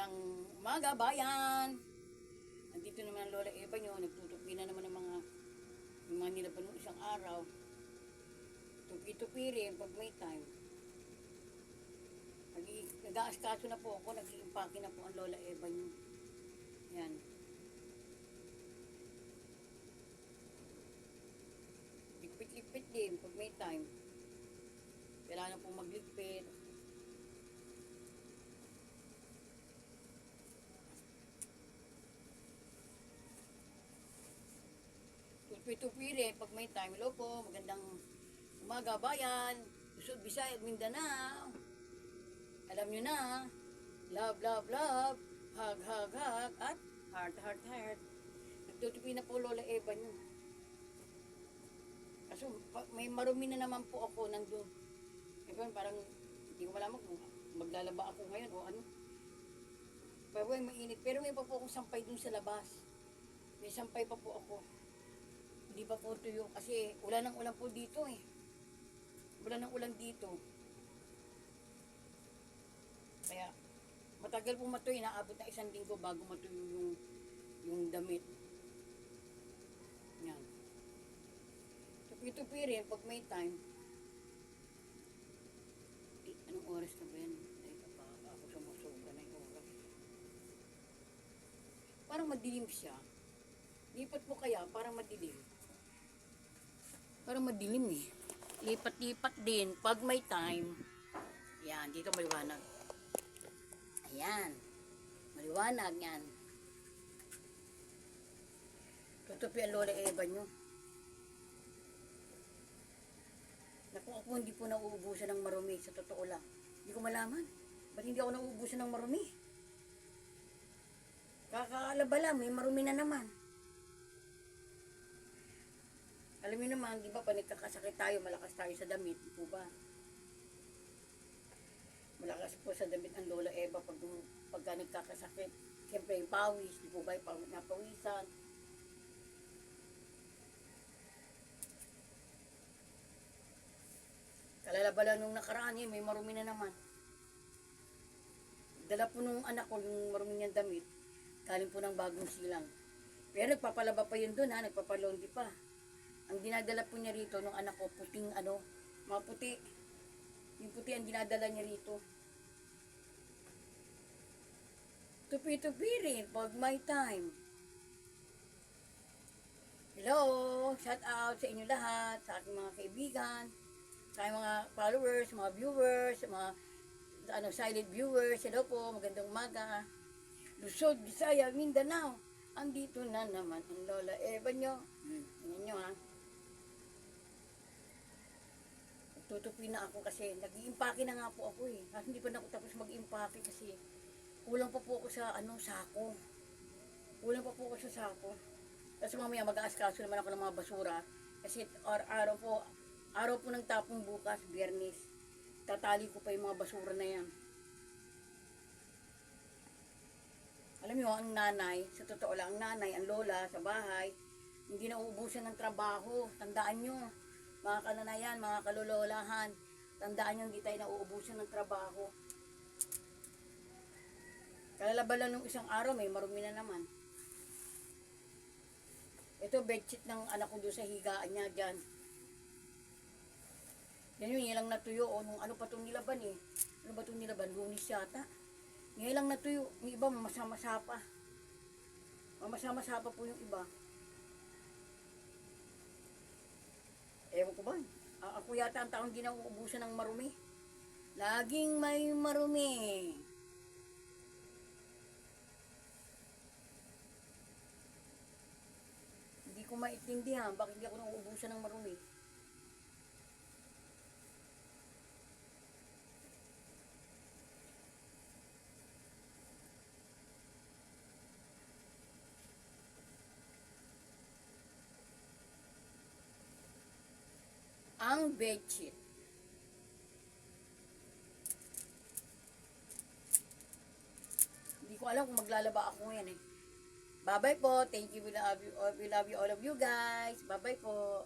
Magandang umaga, bayan! Nandito naman ang Lola Eva nyo, nagtutupi na naman ng yung mga nilaban ng isang araw. Tupi-tupi rin pag may time. Nag-aaskaso na po ako, nag-iimpake na po ang Lola Eva nyo. Yan. Ligpit-ligpit din pag may time. Kailangan po magligpit. Tupi-tupi rin pag may time. Hello po, magandang umaga bayan. Luzon, Visayas, Mindanao. Alam nyo na, love, love, love, hug, hug, hug, at heart, heart, heart. Nagtutupi na po Lola Eva nyo. Kaso may marumi na naman po ako nandun. Parang hindi ko malaman kung maglalaba ako ngayon o ano. Pero mainit. Pero may pa po akong sampay dun sa labas. May sampay pa po ako. Hindi pa po tuyo kasi ulan ng ulan po dito eh. Ulan ng ulan dito. Kaya matagal po matuyo, naabot na 1 linggo bago matuyo yung damit. Yan. Tupi-tupi rin pag may time. Anong oras na ba yan? Ako sumusobra na yung oras. Parang madilim siya. Lipat po kaya, parang madilim. Parang madilim eh. Lipat-lipat din pag may time. Yan, dito maliwanag. Ayan. Maliwanag yan. Tutupi ang Lola Eva nyo. Naku, ako hindi po nauubusan ng marumi, sa totoo lang. Hindi ko malaman. Ba't hindi ako nauubusan ng marumi? Kakaalaba lang, may marumi na naman. Alam niyo naman, di ba, pag nagkakasakit tayo, malakas tayo sa damit, di po ba? Malakas po sa damit ang Lola Eva pagka nagkakasakit. Siyempre, yung pawis, di po ba, yung napawisan. Kalalabala nung nakaraan may marumi na naman. Dala po nung anak ko yung marumi niyang damit. Galing po ng bagong silang. Pero nagpapalaba pa yun dun ha, nagpapalondi pa. Ang dinadala po niya rito nung anak ko, puting mga puti. Yung puti ang dinadala niya rito. Tupi-tupi rin pag may time. Hello, shout out sa inyo lahat, sa aking mga kaibigan, sa aking mga followers, mga viewers, mga silent viewers. Hello po, magandang umaga. Luzon, Visayas, Mindanao. Andito na naman ang Lola Eva nyo. Tingnan nyo ha. Tutupi na ako kasi nag-iimpake na nga po ako eh. Kasi hindi pa na ako tapos mag-iimpake kasi kulang pa po ako sa sako. Kulang pa po ako sa sako. Kasi mamaya mag-aaskaso naman ako ng mga basura. Kasi araw po ng tapong bukas, Biyernes. Tatali ko pa yung mga basura na yan. Alam niyo, ang nanay, sa totoo lang, ang nanay, ang lola sa bahay, hindi na uubusan ng trabaho. Tandaan nyo, mga kananayan, mga kalulolahan, tandaan nyo, hindi tayo na uubusan ng trabaho. Kalalaba lang nung isang araw, may marumi na naman. Ito, bedsheet ng anak ko doon sa higaan niya dyan. Yan yun, ilang natuyo o nung ano pa itong nilaban eh. Ano ba itong nilaban? Lunis yata. Ngayon lang natuyo, yung iba mamasa-masa pa. Mamasa-masa pa po yung iba. Ewan ko ba? Ako yata ang taong hindi na uubusan ng marumi. Laging may marumi. Hindi ko maintindihan bakit hindi ako nauubusan ng marumi. Ang bedsheet. Hindi ko alam kung maglalaba ako ngayon eh. Bye-bye po. Thank you. We love you all of you guys. Bye-bye po.